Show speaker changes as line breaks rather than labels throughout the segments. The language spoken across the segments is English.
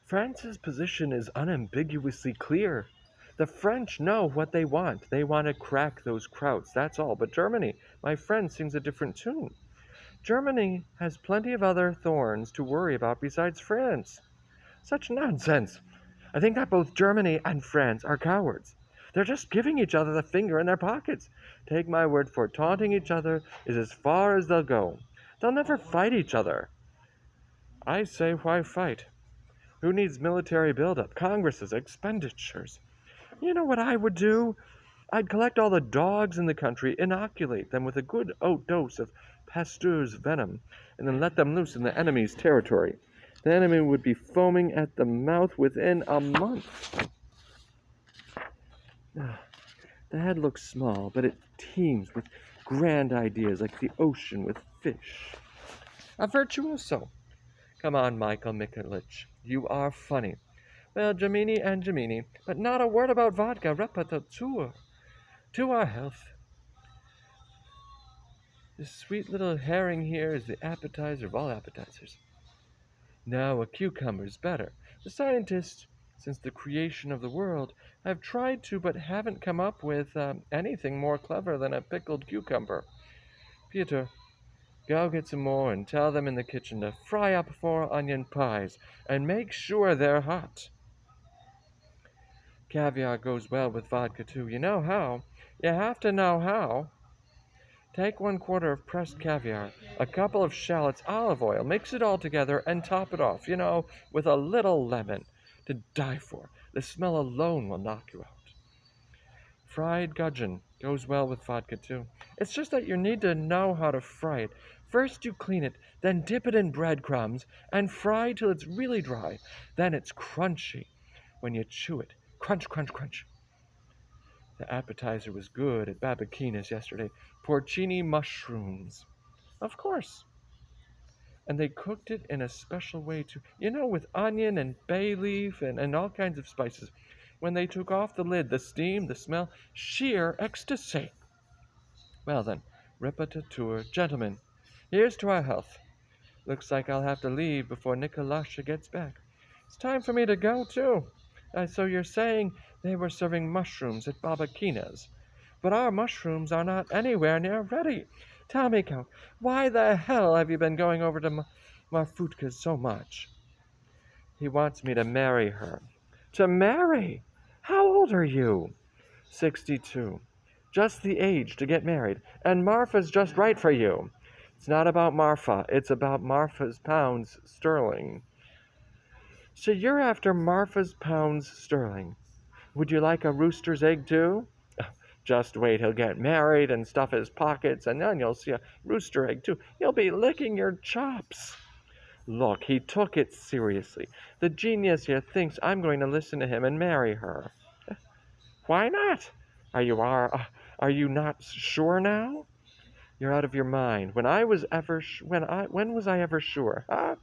France's position is unambiguously clear. The French know what they want. They want to crack those krauts, that's all. But Germany, my friend, sings a different tune. Germany has plenty of other thorns to worry about besides France. Such nonsense! I think that both Germany and France are cowards. They're just giving each other the finger in their pockets. Take my word for it, taunting each other is as far as they'll go. They'll never fight each other. I say, why fight? Who needs military buildup, congresses, expenditures? You know what I would do? I'd collect all the dogs in the country, inoculate them with a good dose of Pasteur's venom, and then let them loose in the enemy's territory. The enemy would be foaming at the mouth within a month. The head looks small, but it teems with grand ideas like the ocean with fish. A virtuoso. Come on, Michael Mikulich. You are funny. Well, Gemini and Gemini, but not a word about vodka repetitur. To our health. This sweet little herring here is the appetizer of all appetizers. Now, a cucumber's better. The scientists, since the creation of the world, have tried to but haven't come up with anything more clever than a pickled cucumber. Peter, go get some more and tell them in the kitchen to fry up 4 onion pies and make sure they're hot. Caviar goes well with vodka too. You know how. You have to know how. Take 1/4 of pressed caviar, a couple of shallots, olive oil, mix it all together and top it off, with a little lemon. To die for. The smell alone will knock you out. Fried gudgeon goes well with vodka too. It's just that you need to know how to fry it. First you clean it, then dip it in breadcrumbs and fry till it's really dry. Then it's crunchy when you chew it. Crunch, crunch, crunch. The appetizer was good at Babakina's yesterday. Porcini mushrooms. Of course. And they cooked it in a special way too. With onion and bay leaf and all kinds of spices. When they took off the lid, the steam, the smell, sheer ecstasy. Well then, repetitur. Gentlemen, here's to our health. Looks like I'll have to leave before Nikolasha gets back. It's time for me to go too. So you're saying they were serving mushrooms at Babakina's. But our mushrooms are not anywhere near ready. Tell me, Count, why the hell have you been going over to Marfutka's so much? He wants me to marry her. To marry? How old are you? 62. Just the age to get married. And Marfa's just right for you. It's not about Marfa. It's about Marfa's pounds sterling. So you're after Marfa's pounds sterling. Would you like a rooster's egg too? Just wait, he'll get married and stuff his pockets, and then you'll see a rooster egg too. You'll be licking your chops. Look, he took it seriously. The genius here thinks I'm going to listen to him and marry her. Why not? Are you not sure now? You're out of your mind. When was I ever sure? Huh?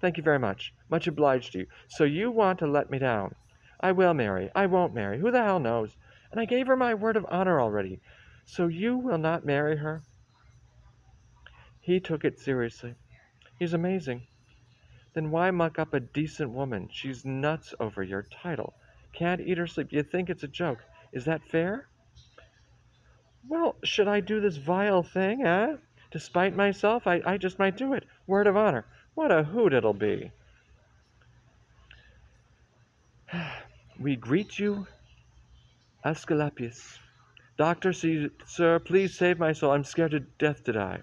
Thank you very much. Much obliged to you. So you want to let me down. I will marry. I won't marry. Who the hell knows? And I gave her my word of honor already. So you will not marry her? He took it seriously. He's amazing. Then why muck up a decent woman? She's nuts over your title. Can't eat or sleep. You think it's a joke. Is that fair? Well, should I do this vile thing, eh? To spite myself, I just might do it. Word of honor. What a hoot it'll be. We greet you, Asclepius. Doctor, sir, please save my soul. I'm scared to death to die.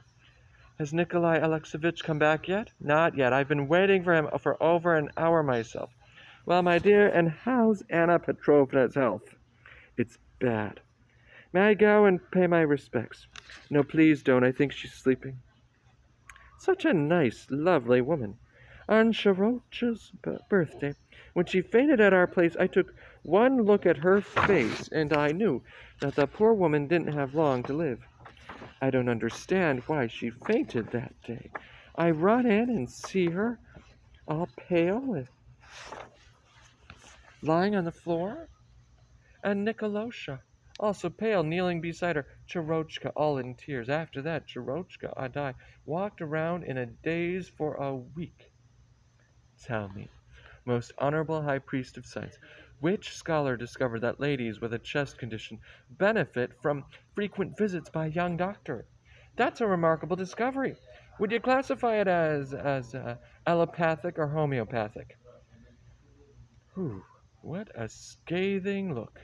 Has Nikolai Alexeyevich come back yet? Not yet. I've been waiting for him for over an hour myself. Well, my dear, and how's Anna Petrovna's health? It's bad. May I go and pay my respects? No, please don't. I think she's sleeping. Such a nice, lovely woman. On Sharocha's birthday, when she fainted at our place, I took one look at her face, and I knew that the poor woman didn't have long to live. I don't understand why she fainted that day. I run in and see her, all pale, lying on the floor, and Nikolosha, also pale, kneeling beside her. Charochka, all in tears. After that, Charochka, I died, walked around in a daze for a week. Tell me, Most honorable high priest of science, which scholar discovered that ladies with a chest condition benefit from frequent visits by a young doctor? That's a remarkable discovery. Would you classify it as allopathic or homeopathic? Whew, what a scathing look.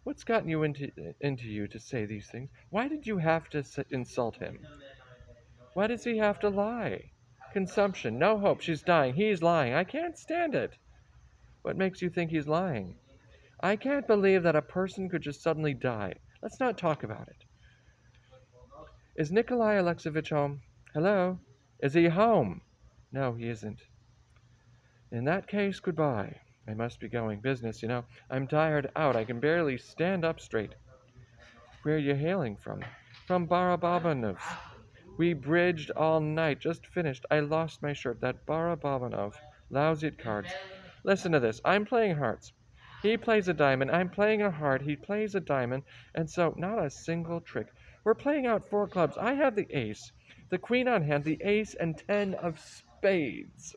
What's gotten you into you to say these things? Why did you have to insult him? Why does he have to lie? Consumption, no hope, she's dying, he's lying. I can't stand it. What makes you think he's lying? I can't believe that a person could just suddenly die. Let's not talk about it. Is Nikolai Alexeyevich home? Hello? Is he home? No, he isn't. In that case, goodbye. I must be going. Business, you know. I'm tired out. I can barely stand up straight. Where are you hailing from? From Barababanov's. We bridged all night. Just finished. I lost my shirt. That Barababanov. Lousy at cards. Listen to this. I'm playing hearts. He plays a diamond. I'm playing a heart. He plays a diamond. And so, not a single trick. We're playing out 4 clubs. I have the ace, the queen on hand, the ace, and 10 of spades.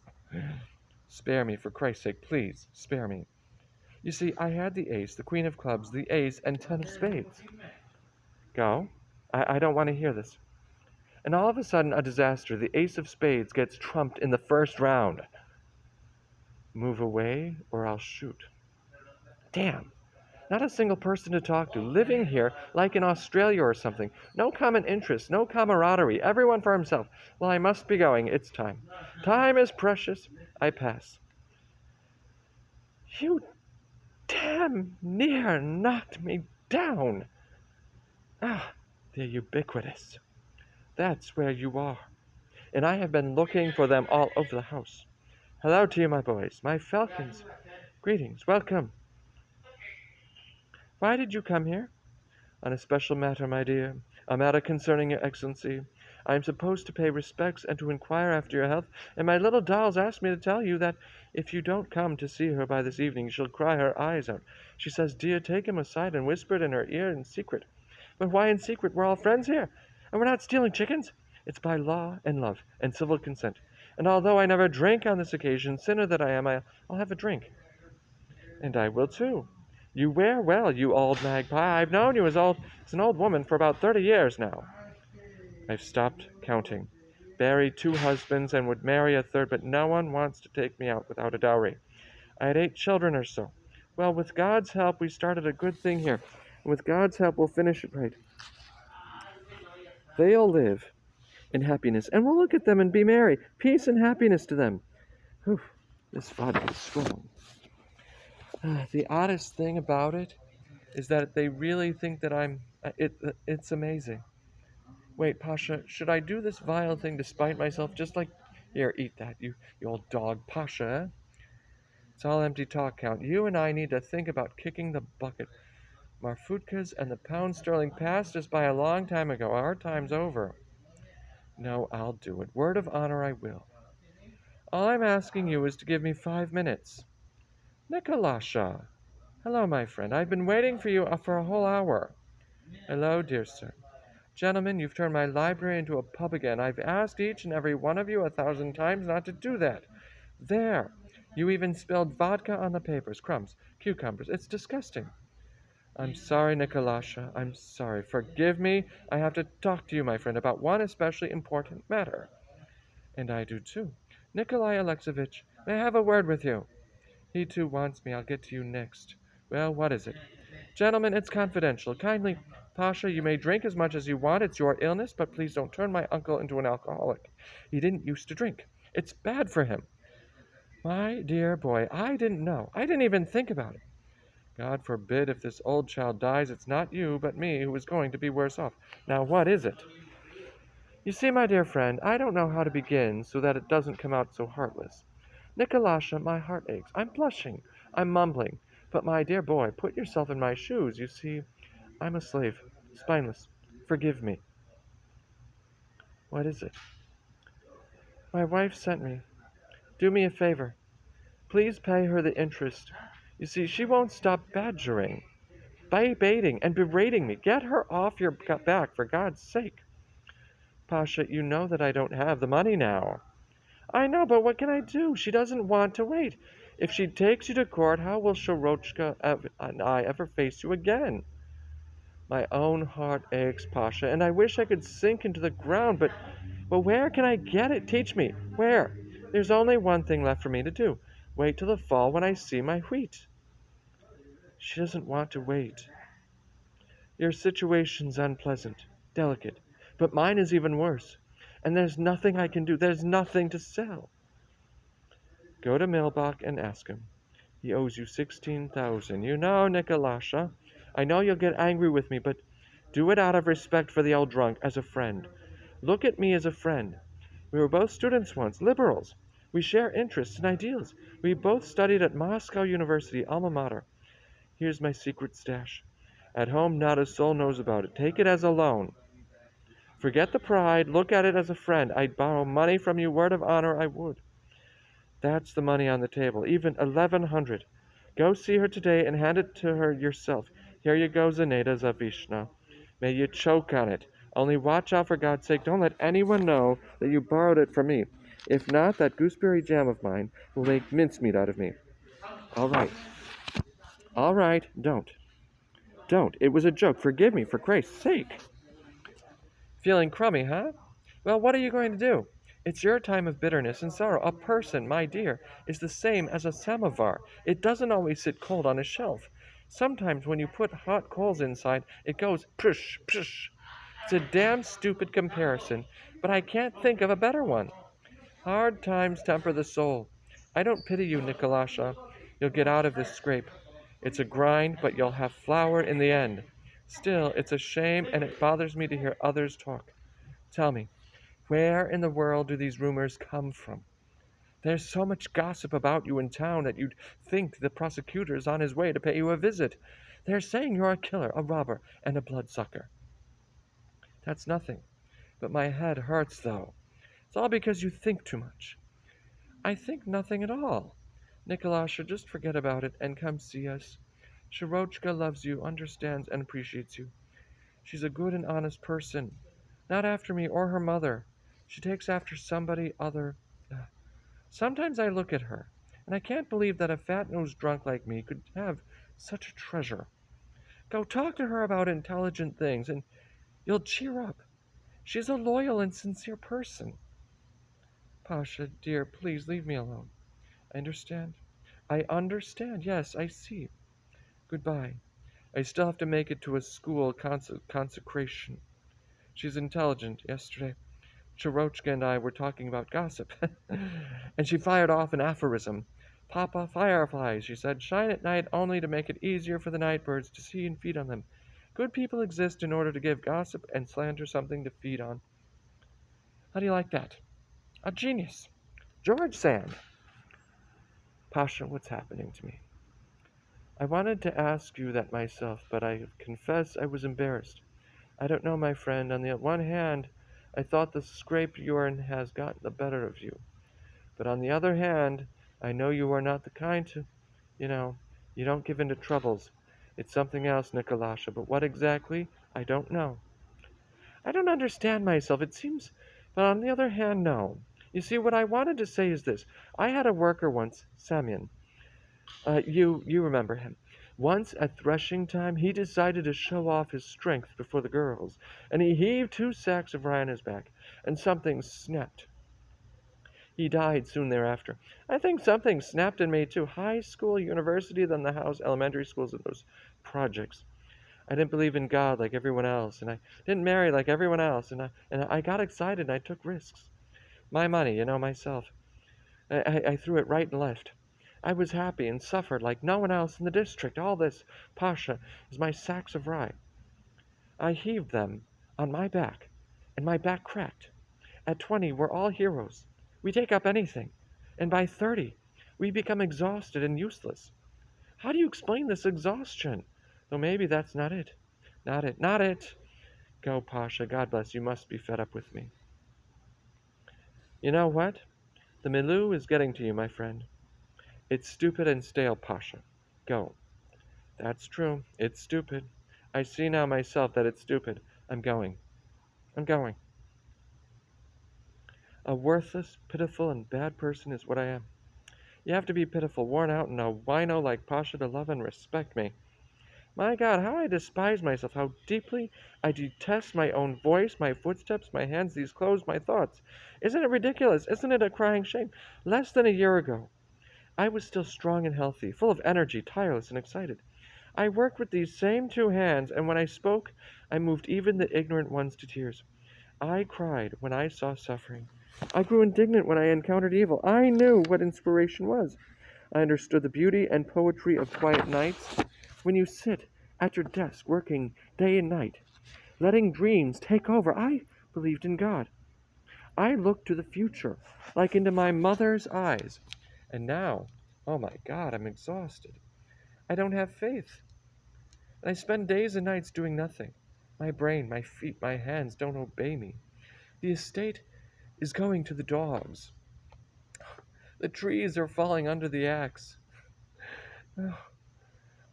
Spare me, for Christ's sake, please, spare me. You see, I had the ace, the queen of clubs, the ace, and 10 of spades. Go. I don't want to hear this. And all of a sudden, a disaster. The ace of spades gets trumped in the first round. Move away, or I'll shoot. Damn. Not a single person to talk to. Living here like in Australia or something. No common interest, no camaraderie. Everyone for himself. Well, I must be going. It's time. Time is precious. I pass. You damn near knocked me down. Ah, they're ubiquitous. That's where you are. And I have been looking for them all over the house. Hello to you, my boys, my falcons. Greetings, welcome. Why did you come here? On a special matter, my dear. A matter concerning your excellency. I am supposed to pay respects and to inquire after your health, and my little dolls asked me to tell you that if you don't come to see her by this evening, she'll cry her eyes out. She says, dear, take him aside and whisper it in her ear in secret. But why in secret? We're all friends here, and we're not stealing chickens. It's by law and love and civil consent. And although I never drink on this occasion, sinner that I am, I'll have a drink. And I will too. You wear well, you old magpie. I've known you as an old woman for about 30 years now. I've stopped counting. Buried 2 husbands and would marry a 3rd, but no one wants to take me out without a dowry. I had 8 children or so. Well, with God's help, we started a good thing here. And with God's help, we'll finish it right. They'll live in happiness, and we'll look at them and be merry. Peace and happiness to them. Whew, this vodka is strong. The oddest thing about it is that they really think that it's amazing. Wait, Pasha, should I do this vile thing despite myself? Just like, here, eat that, you old dog, Pasha. It's all empty talk, Count. You and I need to think about kicking the bucket. Marfutkas and the pound sterling passed us by a long time ago. Our time's over. No, I'll do it. Word of honor, I will. All I'm asking you is to give me 5 minutes. Nikolasha. Hello, my friend. I've been waiting for you for a whole hour. Hello, dear sir. Gentlemen, you've turned my library into a pub again. I've asked each and every one of you 1,000 times not to do that. There. You even spilled vodka on the papers. Crumbs. Cucumbers. It's disgusting. I'm sorry, Nikolasha. I'm sorry. Forgive me. I have to talk to you, my friend, about one especially important matter. And I do too. Nikolai Alexeyevich, may I have a word with you? He too wants me. I'll get to you next. Well, what is it? Gentlemen, it's confidential. Kindly, Pasha, you may drink as much as you want. It's your illness, but please don't turn my uncle into an alcoholic. He didn't used to drink. It's bad for him. My dear boy, I didn't know. I didn't even think about it. God forbid if this old child dies, it's not you, but me who is going to be worse off. Now, what is it? You see, my dear friend, I don't know how to begin so that it doesn't come out so heartless. Nikolasha, my heart aches. I'm blushing. I'm mumbling. But my dear boy, put yourself in my shoes. You see, I'm a slave, spineless. Forgive me. What is it? My wife sent me. Do me a favor. Please pay her the interest. You see, she won't stop badgering, baiting, and berating me. Get her off your back, for God's sake. Pasha, you know that I don't have the money now. I know, but what can I do? She doesn't want to wait. If she takes you to court, how will and I ever face you again? My own heart aches, Pasha, and I wish I could sink into the ground, but where can I get it? Teach me. Where? There's only one thing left for me to do. Wait till the fall when I see my wheat. She doesn't want to wait. Your situation's unpleasant, delicate, but mine is even worse. And there's nothing I can do. There's nothing to sell. Go to Milbach and ask him. He owes you 16,000. You know, Nikolasha, I know you'll get angry with me, but do it out of respect for the old drunk, as a friend. Look at me as a friend. We were both students once, liberals. We share interests and ideals. We both studied at Moscow University, alma mater. Here's my secret stash. At home, not a soul knows about it. Take it as a loan. Forget the pride. Look at it as a friend. I'd borrow money from you, word of honor, I would. That's the money on the table, even 1,100. Go see her today and hand it to her yourself. Here you go, Zaneta Zavishna. May you choke on it. Only watch out, for God's sake. Don't let anyone know that you borrowed it from me. If not, that gooseberry jam of mine will make mincemeat out of me. All right. All right. Don't. Don't. It was a joke. Forgive me, for Christ's sake. Feeling crummy, huh? Well, what are you going to do? It's your time of bitterness and sorrow. A person, my dear, is the same as a samovar. It doesn't always sit cold on a shelf. Sometimes when you put hot coals inside, it goes psh, psh. It's a damn stupid comparison, but I can't think of a better one. Hard times temper the soul. I don't pity you, Nikolasha. You'll get out of this scrape. It's a grind, but you'll have flour in the end. Still, it's a shame, and it bothers me to hear others talk. Tell me, where in the world do these rumors come from? There's so much gossip about you in town that you'd think the prosecutor's on his way to pay you a visit. They're saying you're a killer, a robber, and a bloodsucker. That's nothing. But my head hurts, though. It's all because you think too much. I think nothing at all. Nikolasha, just forget about it and come see us. Shirochka loves you, understands, and appreciates you. She's a good and honest person. Not after me or her mother. She takes after somebody other. Sometimes I look at her, and I can't believe that a fat-nosed drunk like me could have such a treasure. Go talk to her about intelligent things, and you'll cheer up. She's a loyal and sincere person. Pasha, dear, please leave me alone. I understand. I understand. Yes, I see. Goodbye. I still have to make it to a school consecration. She's intelligent. Yesterday, Chirochka and I were talking about gossip, and she fired off an aphorism. Papa, fireflies, she said, shine at night only to make it easier for the night birds to see and feed on them. Good people exist in order to give gossip and slander something to feed on. How do you like that? A genius. George Sand. Pasha, what's happening to me? I wanted to ask you that myself, but I confess I was embarrassed. I don't know, my friend. On the one hand, I thought the scraped urine has gotten the better of you. But on the other hand, I know you are not the kind to, you know, you don't give in to troubles. It's something else, Nikolasha, but what exactly, I don't know. I don't understand myself, it seems, but on the other hand, no. You see, what I wanted to say is this. I had a worker once, Semyon. You remember him. Once at threshing time, he decided to show off his strength before the girls, and he heaved 2 sacks of rye on his back, and something snapped. He died soon thereafter. I think something snapped in me too. High school, university, then the house, elementary schools, and those projects. I didn't believe in God like everyone else, and I didn't marry like everyone else, and I got excited and I took risks. My money, myself. I threw it right and left. I was happy and suffered like no one else in the district. All this, Pasha, is my sacks of rye. I heaved them on my back, and my back cracked. At 20, we're all heroes. We take up anything. And by 30, we become exhausted and useless. How do you explain this exhaustion? Though maybe that's not it. Not it. Not it. Go, Pasha. God bless you. Must be fed up with me. You know what? The milieu is getting to you, my friend. It's stupid and stale, Pasha. Go. That's true. It's stupid. I see now myself that it's stupid. I'm going. I'm going. A worthless, pitiful, and bad person is what I am. You have to be pitiful, worn out, and a wino like Pasha to love and respect me. My God, how I despise myself, how deeply I detest my own voice, my footsteps, my hands, these clothes, my thoughts. Isn't it ridiculous? Isn't it a crying shame? Less than a year ago, I was still strong and healthy, full of energy, tireless and excited. I worked with these same two hands, and when I spoke, I moved even the ignorant ones to tears. I cried when I saw suffering. I grew indignant when I encountered evil. I knew what inspiration was. I understood the beauty and poetry of quiet nights. When you sit at your desk working day and night, letting dreams take over, I believed in God. I looked to the future, like into my mother's eyes. And now, oh my God, I'm exhausted. I don't have faith. And I spend days and nights doing nothing. My brain, my feet, my hands don't obey me. The estate is going to the dogs. The trees are falling under the axe.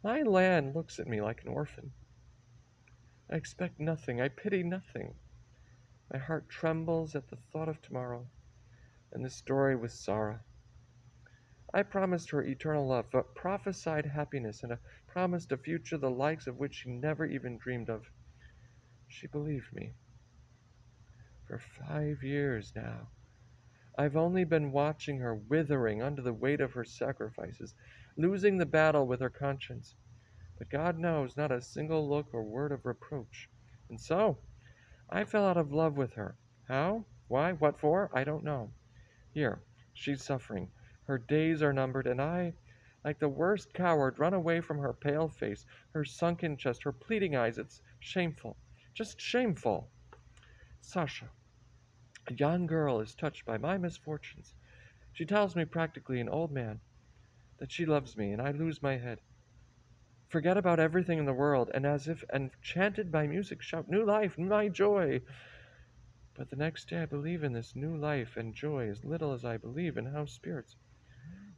My land looks at me like an orphan. I expect nothing. I pity nothing. My heart trembles at the thought of tomorrow and the story with Sarah. I promised her eternal love, but prophesied happiness and promised a future the likes of which she never even dreamed of. She believed me. For 5 years now, I've only been watching her withering under the weight of her sacrifices, losing the battle with her conscience. But God knows not a single look or word of reproach. And so, I fell out of love with her. How? Why? What for? I don't know. Here, she's suffering. Her days are numbered, and I, like the worst coward, run away from her pale face, her sunken chest, her pleading eyes. It's shameful. Just shameful. Sasha, a young girl, is touched by my misfortunes. She tells me, practically an old man, that she loves me, and I lose my head. Forget about everything in the world, and as if enchanted by music, shout, "New life, my joy!" But the next day I believe in this new life and joy as little as I believe in house spirits.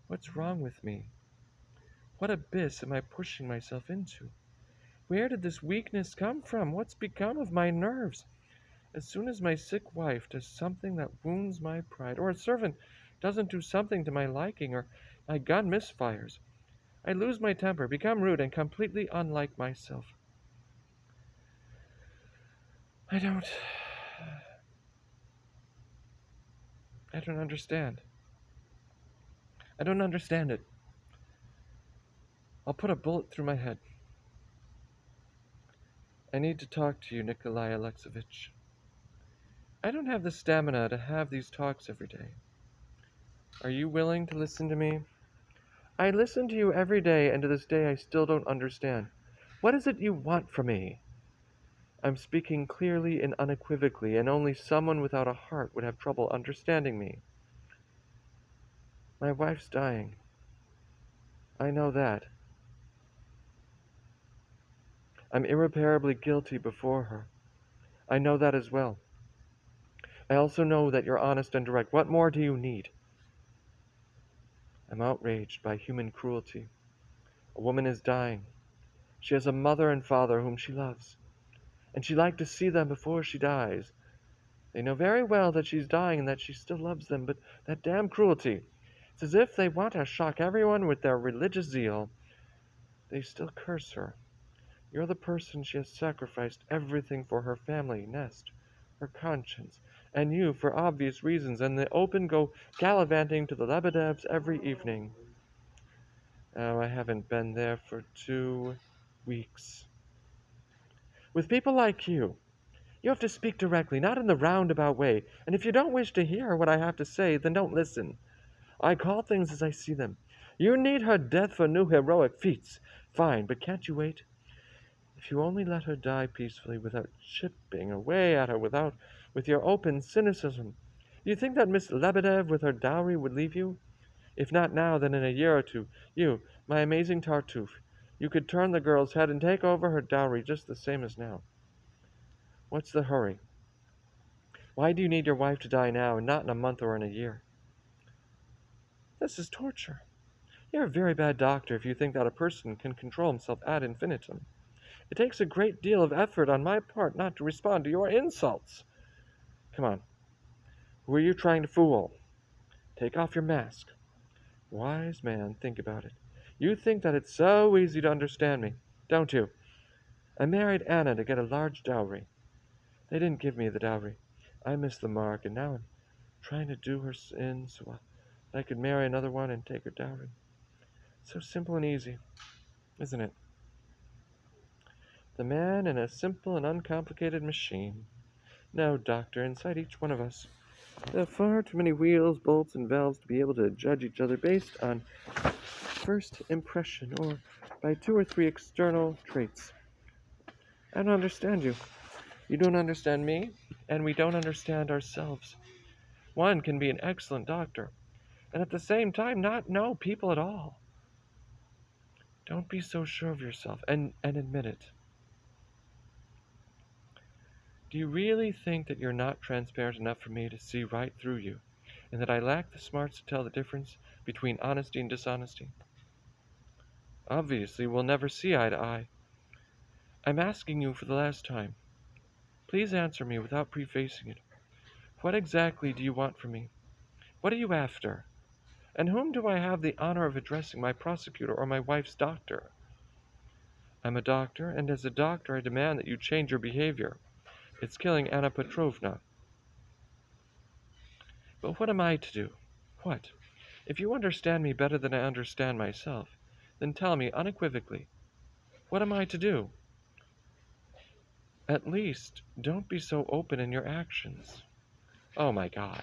What's wrong with me? What abyss am I pushing myself into? Where did this weakness come from? What's become of my nerves? As soon as my sick wife does something that wounds my pride, or a servant doesn't do something to my liking, or my gun misfires, I lose my temper, become rude, and completely unlike myself. I don't understand. I don't understand it. I'll put a bullet through my head. I need to talk to you, Nikolai Alexeyevich. I don't have the stamina to have these talks every day. Are you willing to listen to me? I listen to you every day, and to this day I still don't understand. What is it you want from me? I'm speaking clearly and unequivocally, and only someone without a heart would have trouble understanding me. My wife's dying. I know that. I'm irreparably guilty before her. I know that as well. I also know that you're honest and direct. What more do you need? I'm outraged by human cruelty. A woman is dying. She has a mother and father whom she loves, and she'd like to see them before she dies. They know very well that she's dying and that she still loves them, but that damn cruelty. It's as if they want to shock everyone with their religious zeal. They still curse her. You're the person she has sacrificed everything for: her family, nest, her conscience, and you, for obvious reasons, and the open go gallivanting to the Lebedevs every evening. Oh, I haven't been there for 2 weeks. With people like you have to speak directly, not in the roundabout way, and if you don't wish to hear what I have to say, then don't listen. I call things as I see them. You need her death for new heroic feats. Fine, but can't you wait? If you only let her die peacefully, without chipping away at her, with your open cynicism, do you think that Miss Lebedev with her dowry would leave you? If not now, then in a year or two, you, my amazing Tartuffe, you could turn the girl's head and take over her dowry just the same as now. What's the hurry? Why do you need your wife to die now and not in a month or in a year? This is torture. You're a very bad doctor if you think that a person can control himself ad infinitum. It takes a great deal of effort on my part not to respond to your insults. Come on. Who are you trying to fool? Take off your mask. Wise man, think about it. You think that it's so easy to understand me, don't you? I married Anna to get a large dowry. They didn't give me the dowry. I missed the mark, and now I'm trying to do her in so I could marry another one and take her dowry. So simple and easy, isn't it? The man in a simple and uncomplicated machine. No, doctor, inside each one of us. There are far too many wheels, bolts, and valves to be able to judge each other based on first impression or by two or three external traits. I don't understand you. You don't understand me, and we don't understand ourselves. One can be an excellent doctor, and at the same time not know people at all. Don't be so sure of yourself, and admit it. Do you really think that you're not transparent enough for me to see right through you, and that I lack the smarts to tell the difference between honesty and dishonesty? Obviously, we'll never see eye to eye. I'm asking you for the last time. Please answer me without prefacing it. What exactly do you want from me? What are you after? And whom do I have the honor of addressing, my prosecutor or my wife's doctor? I'm a doctor, and as a doctor I demand that you change your behavior. It's killing Anna Petrovna. But what am I to do? What? If you understand me better than I understand myself, then tell me unequivocally, what am I to do? At least, don't be so open in your actions. Oh my God.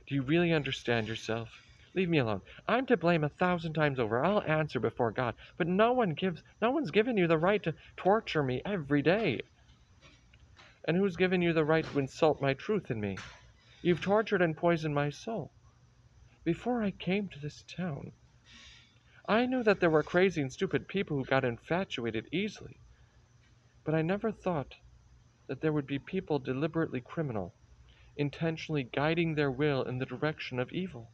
Do you really understand yourself? Leave me alone. I'm to blame 1,000 times over. I'll answer before God. But no one's given you the right to torture me every day. And who's given you the right to insult my truth in me? You've tortured and poisoned my soul. Before I came to this town, I knew that there were crazy and stupid people who got infatuated easily. But I never thought that there would be people deliberately criminal, intentionally guiding their will in the direction of evil.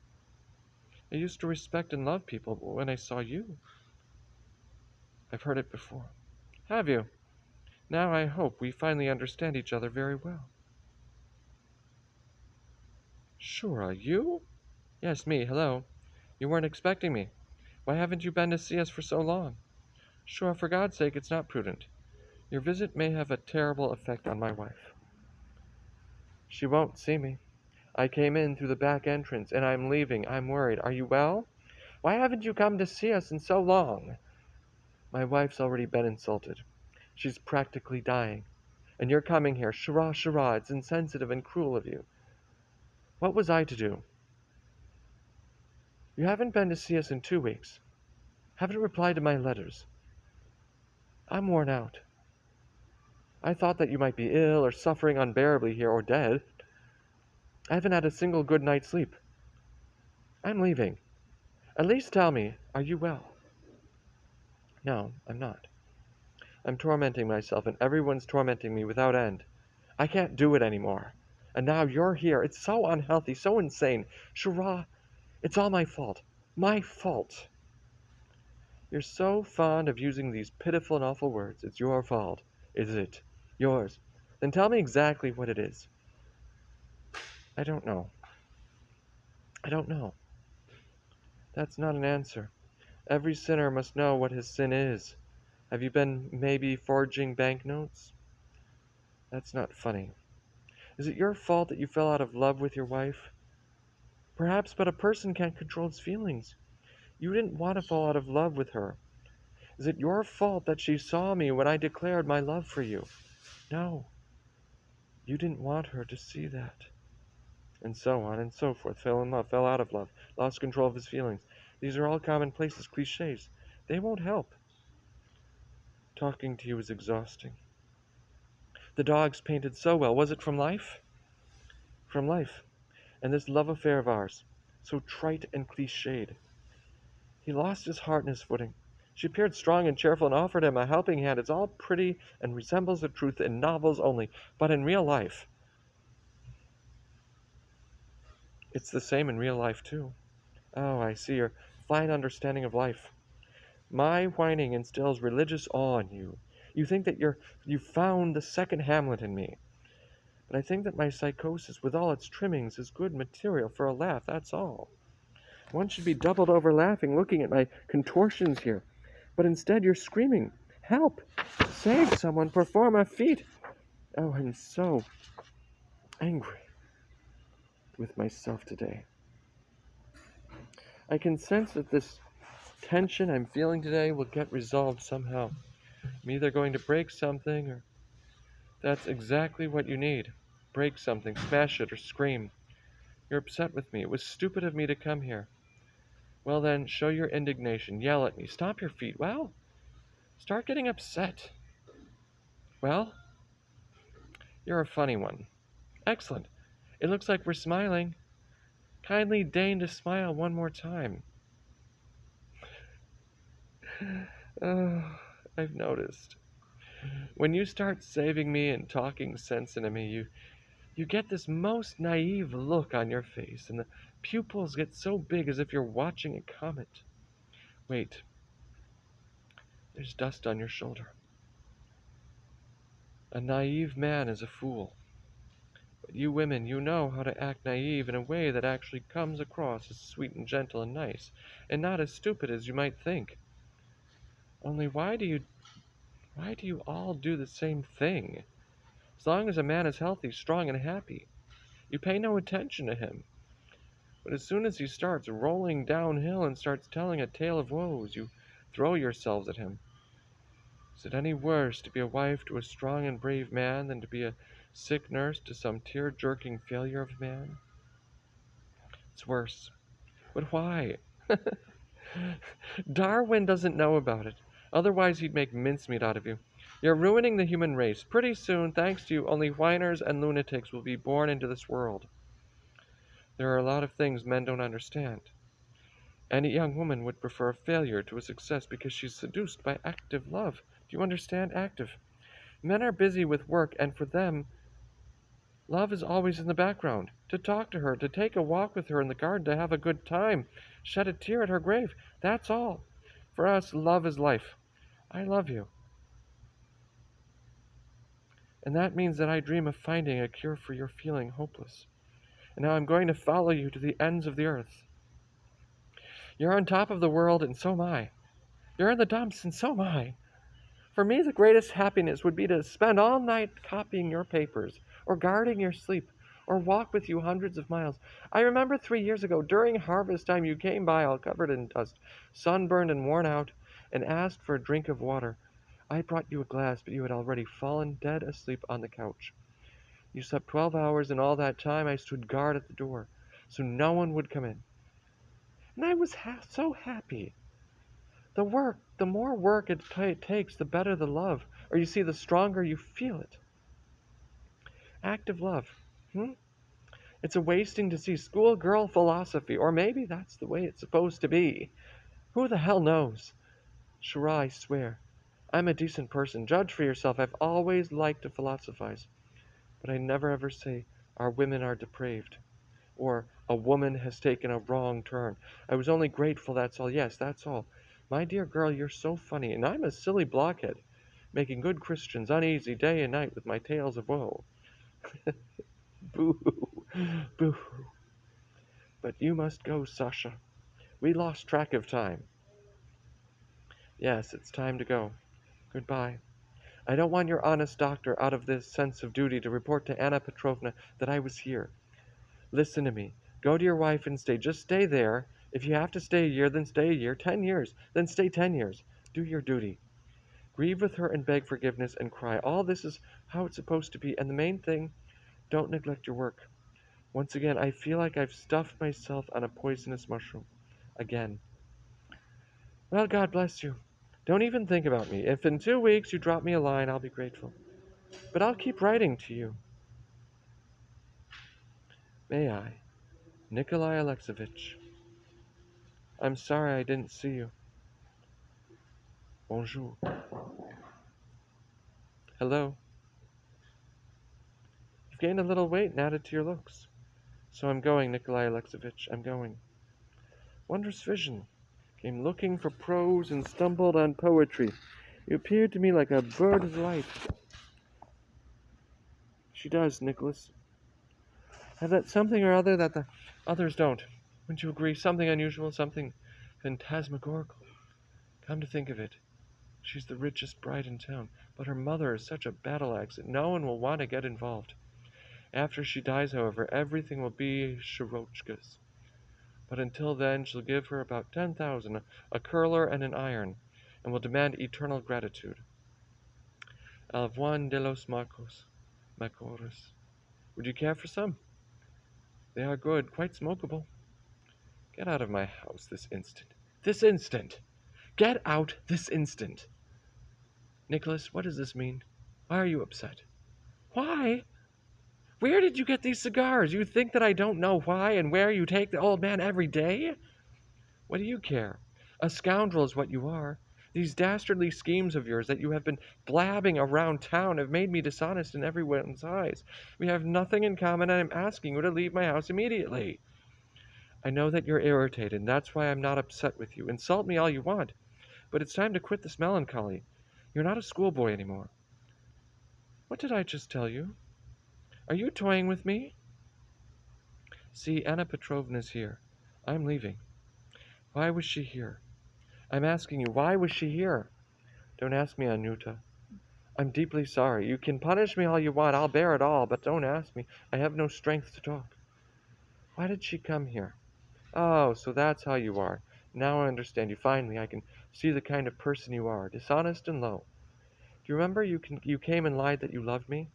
I used to respect and love people, but when I saw you, I've heard it before. Have you? Now I hope we finally understand each other very well. Sure, you? Yes, me, hello. You weren't expecting me. Why haven't you been to see us for so long? Sure, for God's sake, it's not prudent. Your visit may have a terrible effect on my wife. She won't see me. I came in through the back entrance, and I'm leaving. I'm worried. Are you well? Why haven't you come to see us in so long? My wife's already been insulted. She's practically dying. And you're coming here. Shura, shura, it's insensitive and cruel of you. What was I to do? You haven't been to see us in 2 weeks. Haven't replied to my letters. I'm worn out. I thought that you might be ill or suffering unbearably here or dead. I haven't had a single good night's sleep. I'm leaving. At least tell me, are you well? No, I'm not. I'm tormenting myself, and everyone's tormenting me without end. I can't do it anymore. And now you're here. It's so unhealthy, so insane. Shura, it's all my fault. My fault. You're so fond of using these pitiful and awful words. It's your fault. Is it? Yours. Then tell me exactly what it is. I don't know. I don't know. That's not an answer. Every sinner must know what his sin is. Have you been maybe forging banknotes? That's not funny. Is it your fault that you fell out of love with your wife? Perhaps, but a person can't control his feelings. You didn't want to fall out of love with her. Is it your fault that she saw me when I declared my love for you? No. You didn't want her to see that. And so on and so forth. Fell in love, fell out of love, lost control of his feelings. These are all commonplaces, cliches. They won't help. Talking to you is exhausting. The dogs painted so well. Was it from life? From life. And this love affair of ours, so trite and cliched. He lost his heart and his footing. She appeared strong and cheerful and offered him a helping hand. It's all pretty and resembles the truth in novels only, but in real life, it's the same in real life too. Oh, I see your fine understanding of life. My whining instills religious awe in you. You think that you've found the second Hamlet in me. But I think that my psychosis, with all its trimmings, is good material for a laugh, that's all. One should be doubled over laughing, looking at my contortions here. But instead you're screaming, help! Save someone! Perform a feat! Oh, I'm so angry with myself today. I can sense that this tension I'm feeling today will get resolved somehow. I'm either going to break something, or that's exactly what you need. Break something, smash it, or scream. You're upset with me. It was stupid of me to come here. Well then, show your indignation. Yell at me. Stomp your feet. Well, start getting upset. Well, you're a funny one. Excellent. It looks like we're smiling. Kindly deign to smile one more time. Oh, I've noticed. When you start saving me and talking sense into me, you get this most naive look on your face, and the pupils get so big as if you're watching a comet. Wait, there's dust on your shoulder. A naive man is a fool. But you women, you know how to act naive in a way that actually comes across as sweet and gentle and nice, and not as stupid as you might think. Only why do you all do the same thing? As long as a man is healthy, strong, and happy, you pay no attention to him. But as soon as he starts rolling downhill and starts telling a tale of woes, you throw yourselves at him. Is it any worse to be a wife to a strong and brave man than to be a sick nurse to some tear-jerking failure of man? It's worse. But why? Darwin doesn't know about it. Otherwise, he'd make mincemeat out of you. You're ruining the human race. Pretty soon, thanks to you, only whiners and lunatics will be born into this world. There are a lot of things men don't understand. Any young woman would prefer a failure to a success because she's seduced by active love. Do you understand? Active. Men are busy with work, and for them, love is always in the background. To talk to her, to take a walk with her in the garden, to have a good time, shed a tear at her grave. That's all. For us, love is life. I love you. And that means that I dream of finding a cure for your feeling hopeless. And now I'm going to follow you to the ends of the earth. You're on top of the world, and so am I. You're in the dumps, and so am I. For me, the greatest happiness would be to spend all night copying your papers, or guarding your sleep, or walk with you hundreds of miles. I remember 3 years ago, during harvest time, you came by all covered in dust, sunburned and worn out, and asked for a drink of water. I brought you a glass, but you had already fallen dead asleep on the couch. You slept 12 hours, and all that time I stood guard at the door, so no one would come in. And I was so happy. The more work it takes, the better the love. Or you see, the stronger you feel it. Active love. It's a wasting to see schoolgirl philosophy, or maybe that's the way it's supposed to be. Who the hell knows? Sure, I swear. I'm a decent person. Judge for yourself. I've always liked to philosophize. But I never ever say our women are depraved, or a woman has taken a wrong turn. I was only grateful, that's all. Yes, that's all. My dear girl, you're so funny, and I'm a silly blockhead, making good Christians uneasy day and night with my tales of woe. Boo-hoo, boo-hoo. But you must go, Sasha. We lost track of time. Yes, it's time to go. Goodbye. I don't want your honest doctor out of this sense of duty to report to Anna Petrovna that I was here. Listen to me. Go to your wife and stay. Just stay there. If you have to stay a year, then stay a year. 10 years, then stay 10 years. Do your duty. Grieve with her and beg forgiveness and cry. All this is how it's supposed to be. And the main thing, don't neglect your work. Once again, I feel like I've stuffed myself on a poisonous mushroom. Again. Well, God bless you. Don't even think about me. If in 2 weeks you drop me a line, I'll be grateful. But I'll keep writing to you. May I? Nikolai Alexeyevich. I'm sorry I didn't see you. Bonjour. Hello. You've gained a little weight and added to your looks. So I'm going, Nikolai Alexeyevich. I'm going. Wondrous vision. Came looking for prose and stumbled on poetry. You appeared to me like a bird of light. She does, Nicholas. Have that something or other that the others don't. Wouldn't you agree? Something unusual, something phantasmagorical. Come to think of it, she's the richest bride in town, but her mother is such a battle axe that no one will want to get involved. After she dies, however, everything will be Shirochka's. But until then, she'll give her about 10,000, a curler and an iron, and will demand eternal gratitude. El Juan de los Macores. Would you care for some? They are good, quite smokable. Get out of my house this instant. This instant! Get out this instant! Nicholas, what does this mean? Why are you upset? Why? Where did you get these cigars? You think that I don't know why and where you take the old man every day? What do you care? A scoundrel is what you are. These dastardly schemes of yours that you have been blabbing around town have made me dishonest in everyone's eyes. We have nothing in common, and I'm asking you to leave my house immediately. I know that you're irritated, and that's why I'm not upset with you. Insult me all you want, but it's time to quit this melancholy. You're not a schoolboy anymore. What did I just tell you? Are you toying with me? See, Anna Petrovna's here. I'm leaving. Why was she here? I'm asking you, why was she here? Don't ask me, Anyuta. I'm deeply sorry. You can punish me all you want. I'll bear it all, but don't ask me. I have no strength to talk. Why did she come here? Oh, so that's how you are. Now I understand you. Finally, I can see the kind of person you are, dishonest and low. Do you remember you came and lied that you loved me?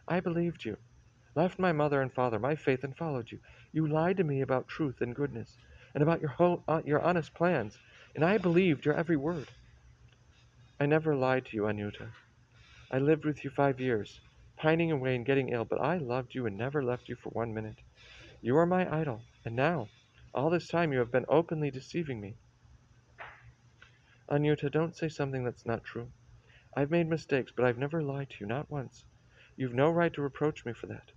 I believed you. Left my mother and father, my faith, and followed you. You lied to me about truth and goodness, and about your honest plans, and I believed your every word. I never lied to you, Anyuta. I lived with you 5 years, pining away and getting ill, but I loved you and never left you for 1 minute. You are my idol, and now, all this time you have been openly deceiving me. Anyuta, don't say something that's not true. I've made mistakes, but I've never lied to you, not once. You've no right to reproach me for that.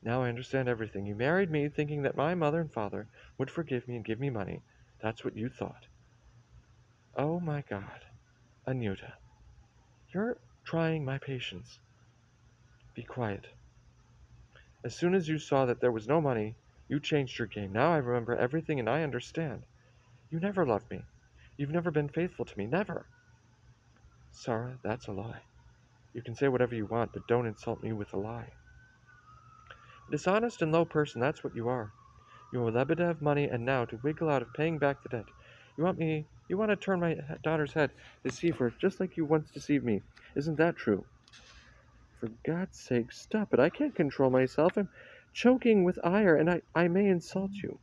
Now I understand everything. You married me thinking that my mother and father would forgive me and give me money. That's what you thought. Oh my God. Anyuta, you're trying my patience. Be quiet. As soon as you saw that there was no money, you changed your game. Now I remember everything and I understand. You never loved me. You've never been faithful to me. Never. Sarah, that's a lie. You can say whatever you want, but don't insult me with a lie. A dishonest and low person, that's what you are. You owe Lebedev money, and now, to wiggle out of paying back the debt, you want to turn my daughter's head, deceive her, just like you once deceived me. Isn't that true? For God's sake, stop it. I can't control myself. I'm choking with ire, and I may insult you.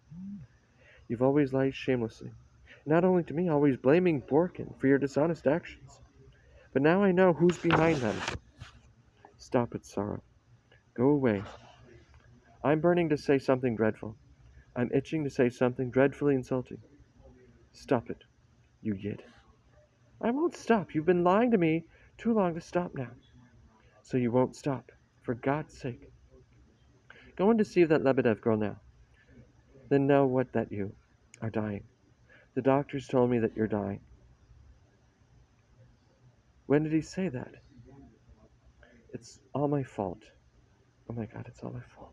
You've always lied shamelessly. Not only to me, always blaming Borkin for your dishonest actions. But now I know who's behind them. Stop it, Sarah. Go away. I'm burning to say something dreadful. I'm itching to say something dreadfully insulting. Stop it, you yid. I won't stop. You've been lying to me too long to stop now. So you won't stop. For God's sake. Go and deceive that Lebedev girl now. Then know what that you are dying. The doctors told me that you're dying. When did he say that? It's all my fault. Oh my God, it's all my fault.